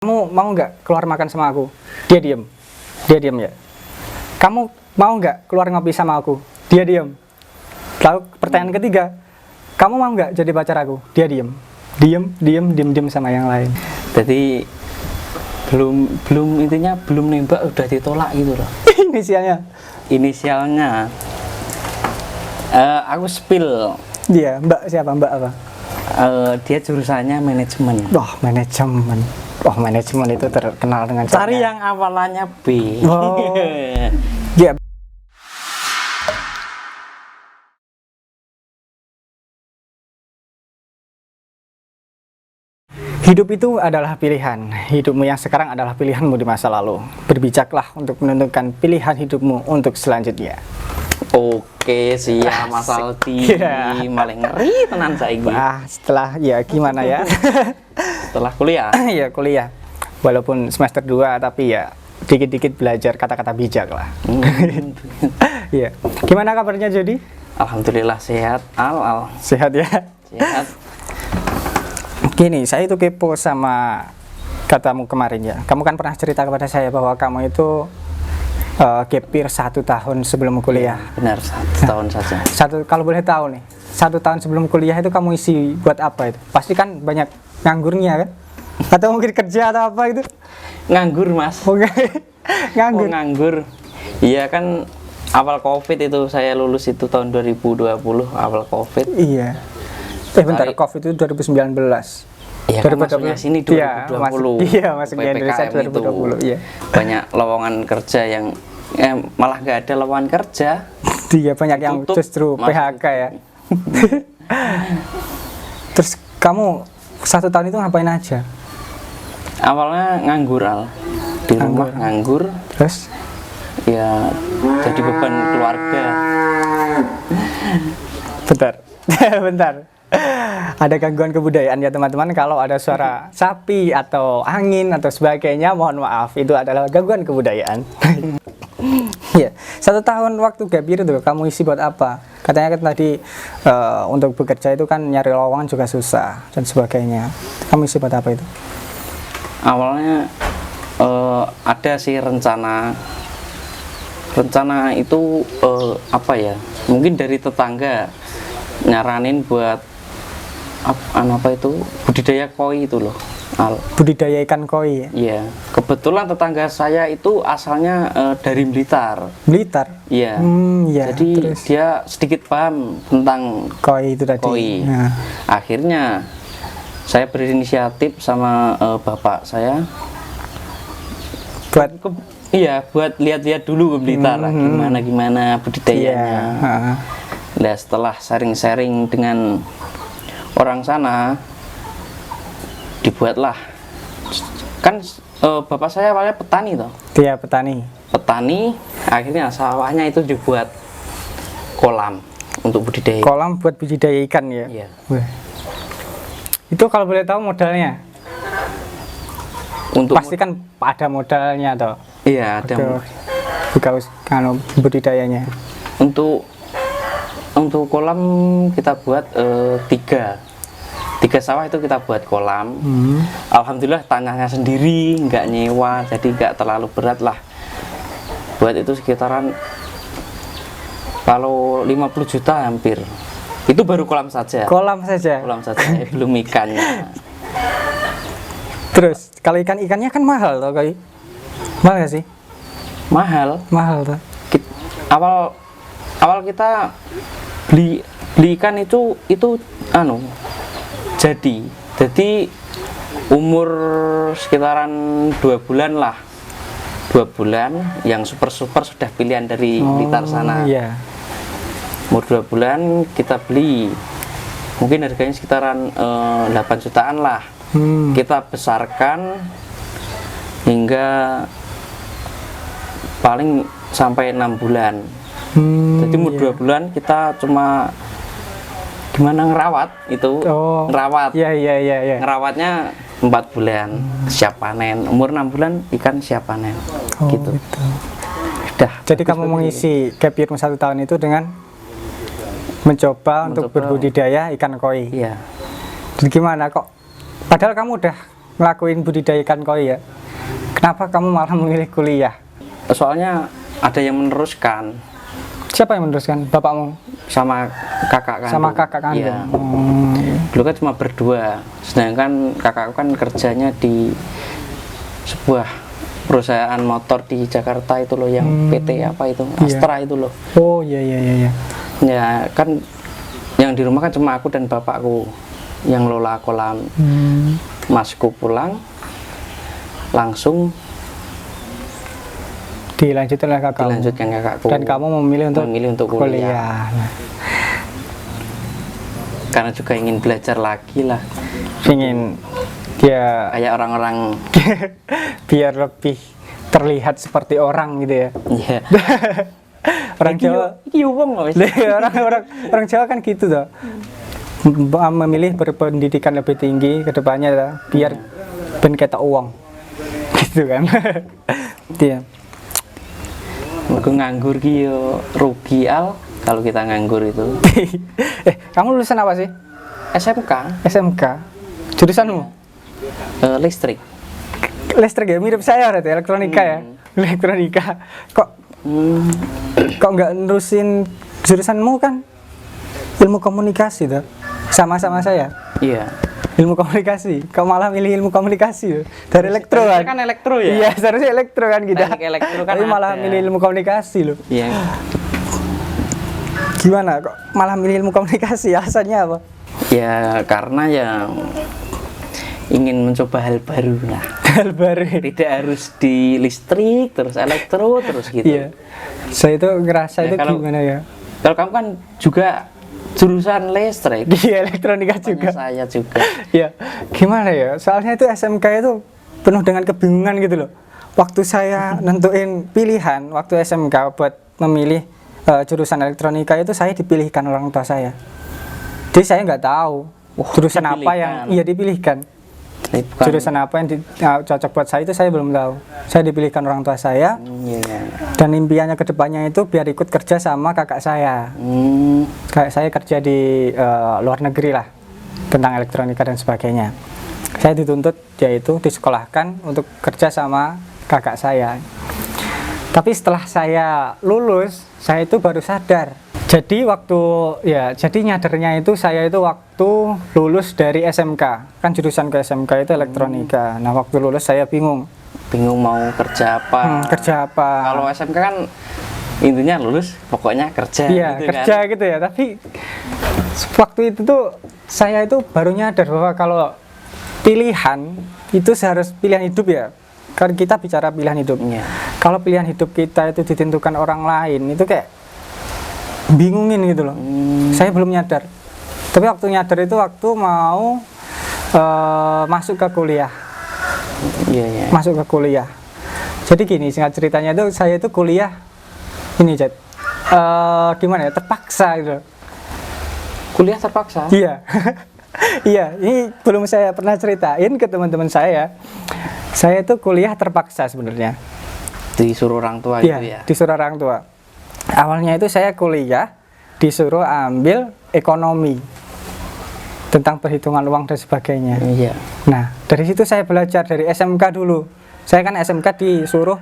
Kamu mau nggak keluar makan sama aku? Dia diem ya. Kamu mau nggak keluar ngopi sama aku? Dia diem. Lalu pertanyaan ketiga, kamu mau nggak jadi pacar aku? Dia diem sama yang lain. Jadi belum intinya belum nembak udah ditolak gitu loh. Inisialnya aku spill. Dia Mbak siapa? Mbak apa? Dia jurusannya manajemen. Manajemen itu terkenal dengan Cari yang awalannya B. Dia hidup itu adalah pilihan. Hidupmu yang sekarang adalah pilihanmu di masa lalu. Berbijaklah untuk menentukan pilihan hidupmu untuk selanjutnya. Oke, siap Mas Aldi. Malah ngeri tenan saiki. Setelah ya gimana ya? Setelah kuliah. Ya kuliah. Walaupun semester 2 tapi ya dikit-dikit belajar kata-kata bijak lah. Iya. Gimana kabarnya Jody? Alhamdulillah sehat. Al. Sehat ya? Sehat. Gini, saya itu kepo sama katamu kemarin ya. Kamu kan pernah cerita kepada saya bahwa kamu itu gap year 1 tahun sebelum kuliah. Benar, 1 tahun saja. Kalau boleh tahu nih, 1 tahun sebelum kuliah itu kamu isi buat apa itu? Pasti kan banyak nganggurnya kan? Atau mungkin kerja atau apa itu? Nganggur Mas. Nganggur. Nganggur. Iya kan awal COVID itu saya lulus itu tahun 2020 awal COVID. Iya. Bentar, COVID itu 2019. Iya kan masuknya sini 2020. Iya, masuknya Indonesia 2020. Iya. Banyak lowongan kerja yang malah nggak ada lowongan kerja. Iya, banyak yang justru PHK ya. Terus kamu 1 tahun itu ngapain aja? Awalnya nganggur di rumah nganggur. Terus? Ya jadi beban keluarga. Bentar. Ada gangguan kebudayaan ya teman-teman. Kalau ada suara sapi atau angin atau sebagainya, mohon maaf, itu adalah gangguan kebudayaan. Ya, 1 tahun waktu gap year itu kamu isi buat apa? Katanya kan tadi untuk bekerja itu kan nyari lowongan juga susah dan sebagainya. Kamu isi buat apa itu? Awalnya ada sih rencana itu apa ya? Mungkin dari tetangga nyaranin buat apa itu budidaya koi itu loh. Budidaya ikan koi ya? Iya, kebetulan tetangga saya itu asalnya dari Blitar. Iya. Ya, jadi terus dia sedikit paham tentang koi itu tadi. Koi. Nah. Akhirnya saya berinisiatif sama bapak saya buat lihat-lihat dulu ke Blitar gimana budidayanya. Yeah. Nah, setelah sharing-sharing dengan orang sana, dibuatlah kan bapak saya awalnya petani toh. Dia petani, akhirnya sawahnya itu dibuat kolam untuk budidaya. Kolam buat budidaya ikan ya. Iya. Itu kalau boleh tahu modalnya? Pasti kan ada modalnya toh. Iya, ada. Kalau budidayanya. Untuk kolam kita buat 3 sawah itu kita buat kolam. Alhamdulillah tanahnya sendiri, nggak nyewa, jadi nggak terlalu berat lah. Buat itu sekitaran kalau 50 juta hampir. Itu baru kolam saja. Kolam saja, belum ikannya. Terus kalau ikannya kan mahal toh, Koi? Mahal gak sih? Mahal toh. Awal kita beli ikan itu jadi umur sekitaran 2 bulan lah. 2 bulan yang super sudah pilihan dari Blitar sana. Iya. Umur 2 bulan kita beli, mungkin harganya sekitaran 8 jutaan lah. Kita besarkan hingga paling sampai 6 bulan. Jadi umur 2 bulan kita cuma gimana ngerawat itu. Ngerawat. Iya. Ngerawatnya 4 bulan siap panen. Umur 6 bulan ikan siap panen. Gitu. Udah. Jadi kamu mengisi gap year 1 tahun itu dengan mencoba untuk berbudidaya ikan koi. Iya. Jadi gimana kok? Padahal kamu udah ngelakuin budidaya ikan koi ya, kenapa kamu malah memilih kuliah? Soalnya ada yang meneruskan Siapa yang meneruskan? Bapakmu? sama kakak kandung. Sama kakak kandung? Iya. Oh, Dulu kan cuma berdua, sedangkan kakakku kan kerjanya di sebuah perusahaan motor di Jakarta itu loh, yang PT apa itu, Astra itu loh. oh iya iya iya. Iya. Ya kan yang di rumah kan cuma aku dan bapakku yang lola kolam. Masku pulang langsung Dilanjutkan oleh kakakmu. dilanjutkan kakakku. Dan kamu memilih untuk kuliah. Nah, Karena juga ingin belajar lagi lah, ingin ya kayak orang-orang. biar lebih terlihat seperti orang gitu ya. Iya. Orang Jawa, Iki wong loh, wis. orang Jawa kan gitu tuh. Memilih berpendidikan lebih tinggi ke depannya tuh, biar ben ketok uang. Gitu kan. Iya. Mergo nganggur ki yo rugi al kalau kita nganggur itu. Kamu lulusan apa sih? SMK SMK. Jurusanmu? Listrik. Listrik ya, mirip saya berarti, elektronika ya. Elektronika. Kok nggak nerusin jurusanmu kan? Ilmu komunikasi tuh. Sama-sama saya. Iya. Ilmu komunikasi. Kok malah milih ilmu komunikasi tuh? Dari elektro Seharusnya kan? kan elektro ya. Iya, seharusnya elektro kan kita. Teknik elektro kan Tapi malah ada. milih ilmu komunikasi loh. Iya. Gimana kok malah milih ilmu komunikasi? Alasannya apa? Ya karena ya ingin mencoba hal baru lah. Hal baru. Tidak harus di listrik terus elektro terus gitu. Iya. Saya itu ngerasa Ya, itu kalau- gimana ya? Kalau kamu kan juga jurusan listrik. Di elektronika juga. Saya juga. Ya, gimana ya? Soalnya itu SMK itu penuh dengan kebingungan gitu loh. Waktu saya nentuin pilihan waktu SMK buat memilih jurusan elektronika itu, saya dipilihkan orang tua saya. Jadi saya nggak tahu jurusan apa yang dipilihkan. Tapi bukan- Jurusan apa yang cocok buat saya itu saya belum tahu. Saya dipilihkan orang tua saya, Iya. dan impiannya ke depannya itu biar ikut kerja sama kakak saya. Kayak saya kerja di luar negeri lah, tentang elektronika dan sebagainya. Saya dituntut yaitu disekolahkan untuk kerja sama kakak saya. Tapi setelah saya lulus, saya itu baru sadar. Jadi jadi nyadarnya itu saya itu waktu lulus dari SMK. Kan jurusan ke SMK itu elektronika. Nah, waktu lulus saya bingung. Bingung mau kerja apa. Kerja apa? Kalau SMK kan intinya lulus pokoknya kerja Iya, gitu kerja kan. gitu ya. Tapi waktu itu tuh saya itu baru nyadar bahwa kalau pilihan itu seharus pilihan hidup ya. Kan kita bicara pilihan hidup. Iya. Kalau pilihan hidup kita itu ditentukan orang lain, itu kayak bingungin gitu loh. Saya belum nyadar. Tapi waktu nyadar itu waktu mau masuk ke kuliah. Iya, iya. Masuk ke kuliah. Jadi gini, singkat ceritanya itu saya itu kuliah ini, Jet. Gimana ya? Terpaksa gitu. Kuliah terpaksa. Iya. Iya, ini belum saya pernah ceritain ke teman-teman saya. Saya itu kuliah terpaksa sebenarnya. Disuruh orang tua gitu Iya, ya. disuruh orang tua. Awalnya itu saya kuliah disuruh ambil ekonomi tentang perhitungan uang dan sebagainya. Iya. Nah, dari situ saya belajar dari SMK dulu. Saya kan SMK disuruh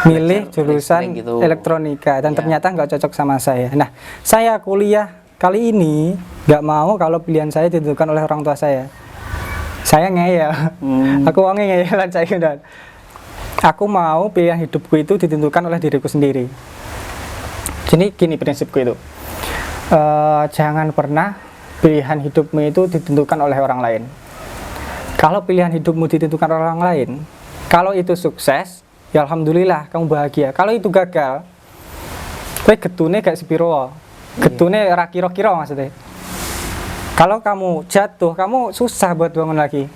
milih jurusan listrik gitu. elektronika dan Iya. ternyata nggak cocok sama saya. Nah, saya kuliah kali ini nggak mau kalau pilihan saya ditentukan oleh orang tua saya. Saya ngeyel. Aku wongnya ngeyelan saya dan aku mau pilihan hidupku itu ditentukan oleh diriku sendiri. Jadi gini prinsipku itu, jangan pernah pilihan hidupmu itu ditentukan oleh orang lain. Kalau pilihan hidupmu ditentukan oleh orang lain, kalau itu sukses, ya alhamdulillah kamu bahagia. Kalau itu gagal, kowe getune gak sepiro, getune ra kira-kira maksudnya. Kalau kamu jatuh, kamu susah buat bangun lagi.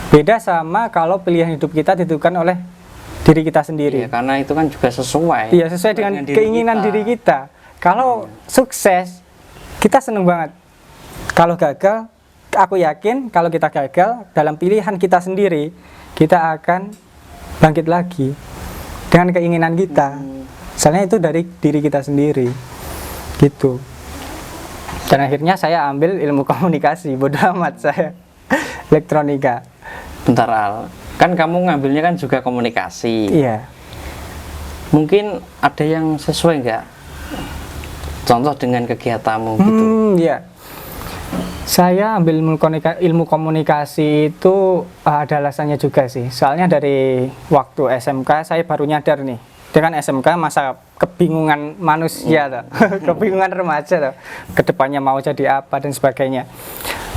Beda sama kalau pilihan hidup kita ditentukan oleh diri kita sendiri. Iya, karena itu kan juga sesuai. Iya, sesuai dengan keinginan diri kita. Kalau sukses, kita seneng banget. Kalau gagal, aku yakin kalau kita gagal dalam pilihan kita sendiri, kita akan bangkit lagi dengan keinginan kita. Soalnya itu dari diri kita sendiri. Gitu. Dan akhirnya saya ambil ilmu komunikasi, bodoh amat saya elektronika. Bentar Al, kan kamu ngambilnya kan juga komunikasi. Iya. Mungkin ada yang sesuai nggak? Contoh dengan kegiatanmu gitu. Iya. Saya ambil ilmu komunikasi itu ada alasannya juga sih. Soalnya dari waktu SMK saya baru nyadar nih. Dengan SMK masa kebingungan manusia tuh. Kebingungan remaja tuh. Kedepannya mau jadi apa dan sebagainya.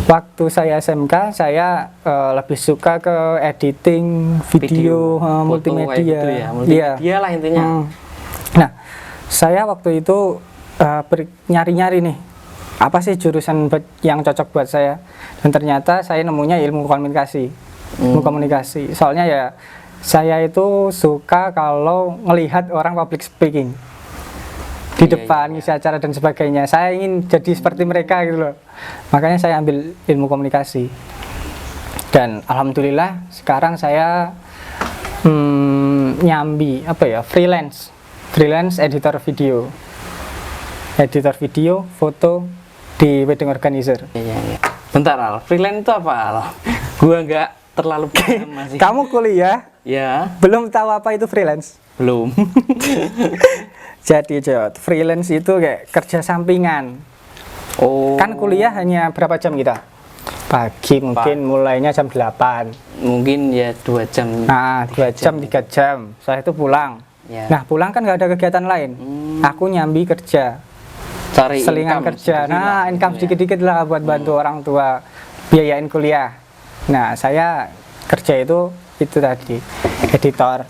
Waktu saya SMK saya lebih suka ke editing video, multimedia. Gitu ya. Multimedia lah intinya. Nah, saya waktu itu nyari-nyari nih apa sih jurusan yang cocok buat saya, dan ternyata saya nemunya ilmu komunikasi. Ilmu komunikasi soalnya ya saya itu suka kalau ngelihat orang public speaking di depan ngisi acara dan sebagainya. Saya ingin jadi seperti mereka gitu loh, makanya saya ambil ilmu komunikasi. Dan alhamdulillah sekarang saya nyambi freelance editor video, foto di wedding organizer. Iya. Bentar Al, freelance itu apa Al? Gua nggak terlalu paham masih. Kamu kuliah? Ya. Belum tahu apa itu freelance? Belum. Jadi freelance itu kayak kerja sampingan. Oh. Kan kuliah hanya berapa jam kita? Pagi mungkin mulainya jam 8. Mungkin ya 2 jam. Nah, 2 jam, 3 jam. Saya itu pulang. Ya. Nah, pulang kan nggak ada kegiatan lain. Aku nyambi kerja. Cari Selingan kerja. Nah, income sedikit-dikit lah buat bantu orang tua biayain kuliah. Nah, saya kerja itu tadi editor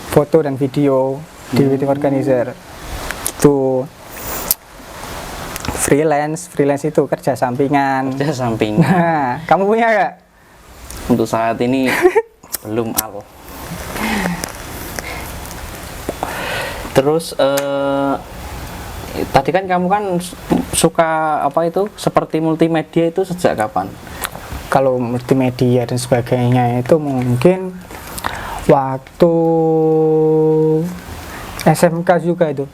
foto dan video di wedding organizer. Itu freelance itu kerja sampingan. Nah, kamu punya nggak? Untuk saat ini belum Al. Terus tadi kan kamu kan suka seperti multimedia itu sejak kapan? Kalau multimedia dan sebagainya itu mungkin waktu SMK juga itu.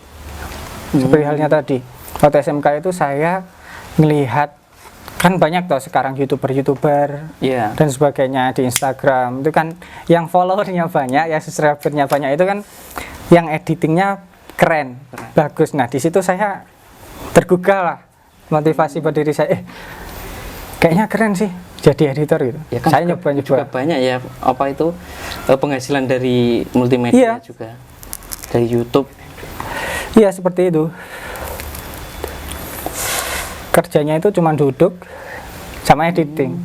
Seperti halnya tadi. Waktu SMK itu saya melihat kan banyak tuh sekarang youtuber dan sebagainya di Instagram itu kan yang followernya banyak, yang subscribernya banyak itu kan yang editingnya keren, bagus. Nah, di situ saya tergugah lah, motivasi buat diri saya. Kayaknya keren sih jadi editor gitu. Ya kan saya nyoba. Juga banyak ya penghasilan dari multimedia juga dari YouTube. Iya seperti itu. Kerjanya itu cuma duduk sama editing,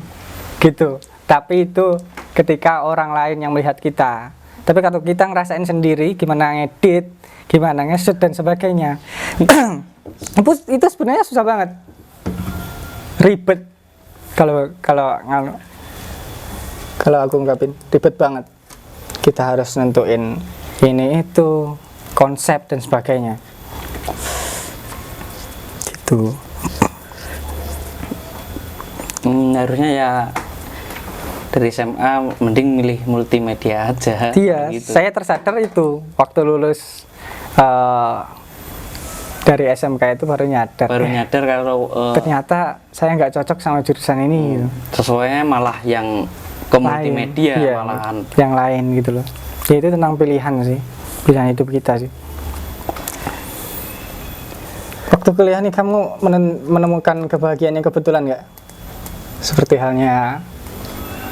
gitu. Tapi itu ketika orang lain yang melihat kita. Tapi kalau kita ngerasain sendiri gimana ngedit, gimana nge-shoot dan sebagainya, itu sebenarnya susah banget, ribet. Kalau aku ungkapin ribet banget. Kita harus nentuin ini itu konsep dan sebagainya. Gitu. Harusnya ya dari SMA mending milih multimedia aja. Iya, gitu. saya tersadar itu waktu lulus dari SMK itu baru nyadar. Kalau ternyata saya nggak cocok sama jurusan ini. Gitu. Sesuainya malah yang ke multimedia malahan. Yang lain gitu loh. Ya itu tentang pilihan sih, pilihan hidup kita sih. Waktu kuliah nih kamu menemukan kebahagiaan yang kebetulan nggak? Seperti halnya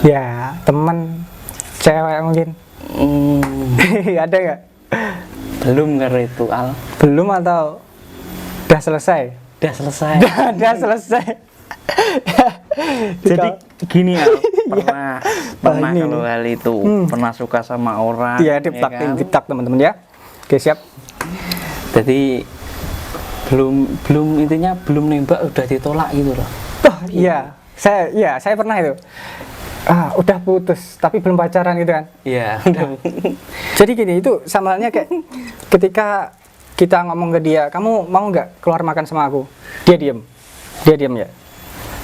ya teman cewek mungkin. Ada nggak? Belum karena itu Al. Belum atau udah selesai? Udah selesai. Udah selesai. Jadi gini Al, pernah ini kalau hal itu pernah suka sama orang. Iya, diptak teman-teman ya. Oke, siap. Jadi belum intinya belum nembak udah ditolak gitu loh. Oh iya, saya pernah itu. Udah putus tapi belum pacaran gitu kan. Iya. Jadi gini, itu sama halnya kayak ketika kita ngomong ke dia, kamu mau nggak keluar makan sama aku? Dia diem ya.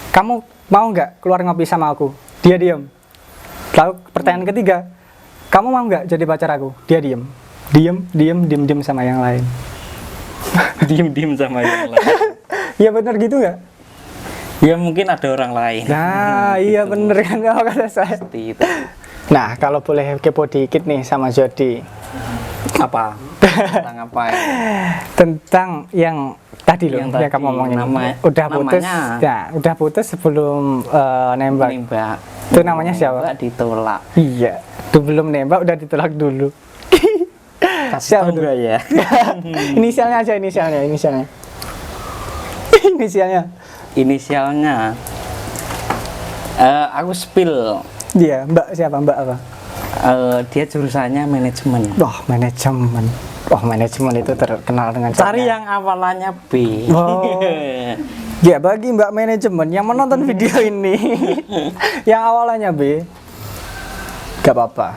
Kamu mau nggak keluar ngopi sama aku? Dia diem. Lalu pertanyaan ketiga, kamu mau nggak jadi pacar aku? Dia diem sama yang lain. Diem sama yang lain. Iya benar gitu nggak? Ya mungkin ada orang lain. Nah iya bener kan kalau kata saya. Seperti itu. Nah, kalau boleh kepo dikit nih sama Jody. Apa? Tentang apa ya? Tentang yang tadi loh, Yang yang tadi, kamu ngomongin. Udah putus. namanya. Ya, udah putus sebelum nembak. Nembak. Itu namanya siapa? Nembak ditolak. Iya, itu belum nembak udah ditolak dulu. Siapa tuh? ya? Inisialnya aja, inisialnya. Inisialnya. Inisialnya. Aku spill. Dia, Mbak siapa? Mbak apa? Dia jurusannya manajemen. Wah, manajemen. Wah, manajemen itu terkenal dengan Cari caranya. yang awalannya B. Oh. Ya, bagi Mbak manajemen yang menonton video ini yang awalnya B, gak apa-apa.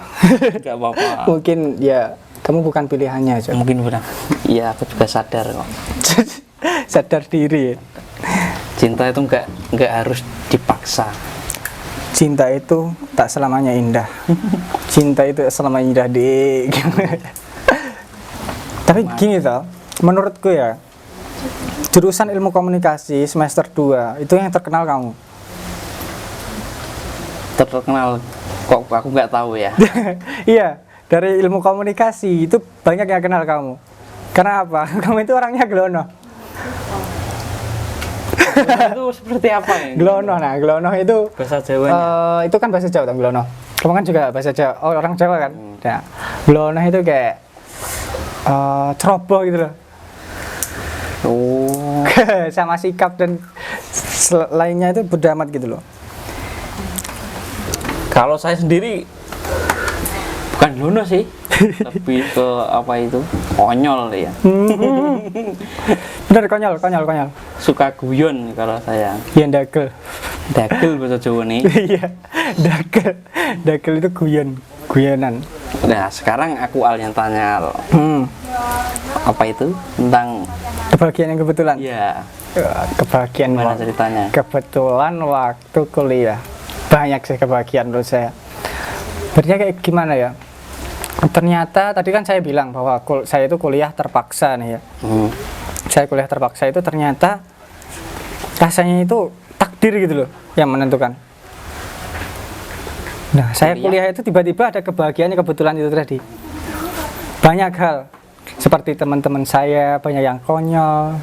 Gak apa-apa. Mungkin ya kamu bukan pilihannya aja. Mungkin udah. Iya, aku juga sadar kok. Sadar diri. Cinta itu nggak harus dipaksa. Cinta itu tak selamanya indah. Cinta itu selamanya indah, Dik. Tapi gini toh, menurutku ya, jurusan ilmu komunikasi semester 2 itu yang terkenal kamu. Terkenal kok aku nggak tahu ya. Iya, dari ilmu komunikasi itu banyak yang kenal kamu. Karena apa? Kamu itu orangnya gelono. Itu seperti apa ya? Gelono, nah gelono itu Bahasa Jawanya. itu kan bahasa Jawa kan gelono. Kamu kan juga bahasa Jawa, orang Jawa kan. Nah, gelono itu kayak ceroboh gitu loh. Oh. Sama sikap dan lainnya itu bodo amat gitu loh. Kalau saya sendiri bukan lono sih, lebih ke apa itu konyol ya. Bener, konyol. Suka guyon kalau saya. Iya, dagel. Dagel bahasa Jawa nih. Iya, dagel itu guyonan. Nah sekarang aku yang tanya apa itu tentang Kebahagiaan yang kebetulan. ya Kebahagiaan gimana ceritanya? kebetulan waktu kuliah. Banyak sih kebahagiaan menurut saya. Berarti kayak gimana ya? Ternyata tadi kan saya bilang bahwa saya itu kuliah terpaksa nih ya. Saya kuliah terpaksa itu ternyata rasanya itu takdir gitu loh yang menentukan. Nah, saya kuliah itu tiba-tiba ada kebahagiaannya kebetulan itu tadi. Banyak hal seperti teman-teman saya banyak yang konyol,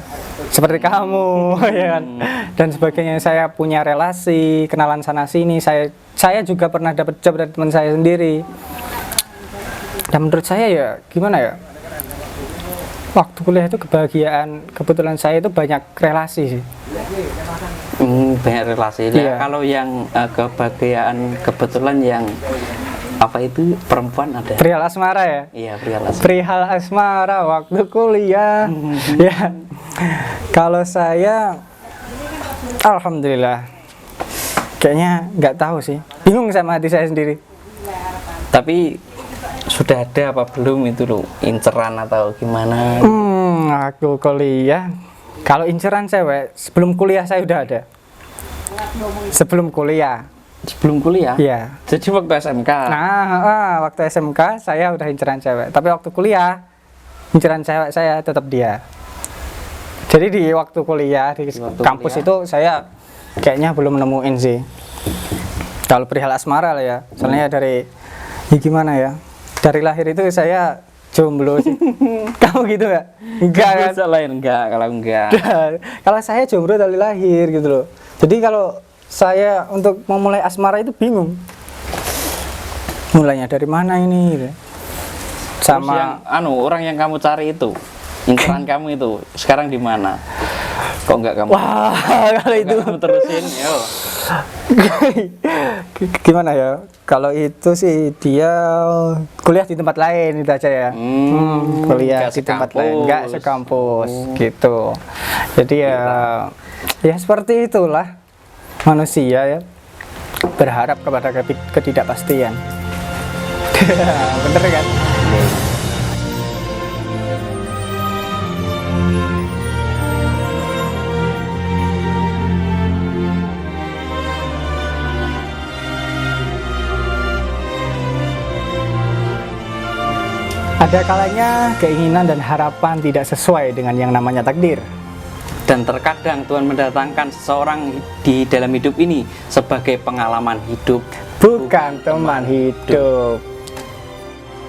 seperti kamu, ya kan? Dan sebagainya. Saya punya relasi, kenalan sana sini. Saya juga pernah dapat job dari teman saya sendiri. Dan menurut saya ya gimana ya? Waktu kuliah itu kebetulan saya itu banyak relasi sih. Banyak relasi. Iya. Kalau yang kebahagiaan kebetulan yang apa itu perempuan ada. Perihal asmara ya? Iya perihal asmara. Perihal asmara waktu kuliah. Ya. Kalau saya alhamdulillah kayaknya nggak tahu sih. Bingung sama hati saya sendiri. Tapi sudah ada apa belum itu loh inceran atau gimana? Aku kuliah. Kalau inceran cewek sebelum kuliah saya udah ada. Sebelum kuliah. Sebelum kuliah? Iya. Jadi waktu SMK? Nah, waktu SMK saya udah inceran cewek. Tapi waktu kuliah inceran cewek saya tetap dia. Jadi di waktu kuliah di kampus itu saya kayaknya belum nemuin sih. Kalau perihal asmara lah ya. Soalnya dari gimana ya? Dari lahir itu saya jomblo sih. Kamu gitu nggak? Enggak kan? Lain enggak, kalau enggak. Kalau saya jomblo dari lahir gitu loh. Jadi kalau saya untuk memulai asmara itu bingung. Mulainya dari mana ini? Gitu. Sama yang, orang yang kamu cari itu, inceran kamu itu, sekarang di mana? Kok enggak kamu? Wah, kalau itu kamu terusin, yo. Gimana ya? Kalau itu sih dia kuliah di tempat lain itu aja ya. Kuliah di tempat lain, enggak sekampus gitu. Jadi ya seperti itulah manusia ya, berharap kepada ketidakpastian. Bener kan? Ada kalanya keinginan dan harapan tidak sesuai dengan yang namanya takdir. Dan terkadang Tuhan mendatangkan seseorang di dalam hidup ini sebagai pengalaman hidup. bukan teman hidup.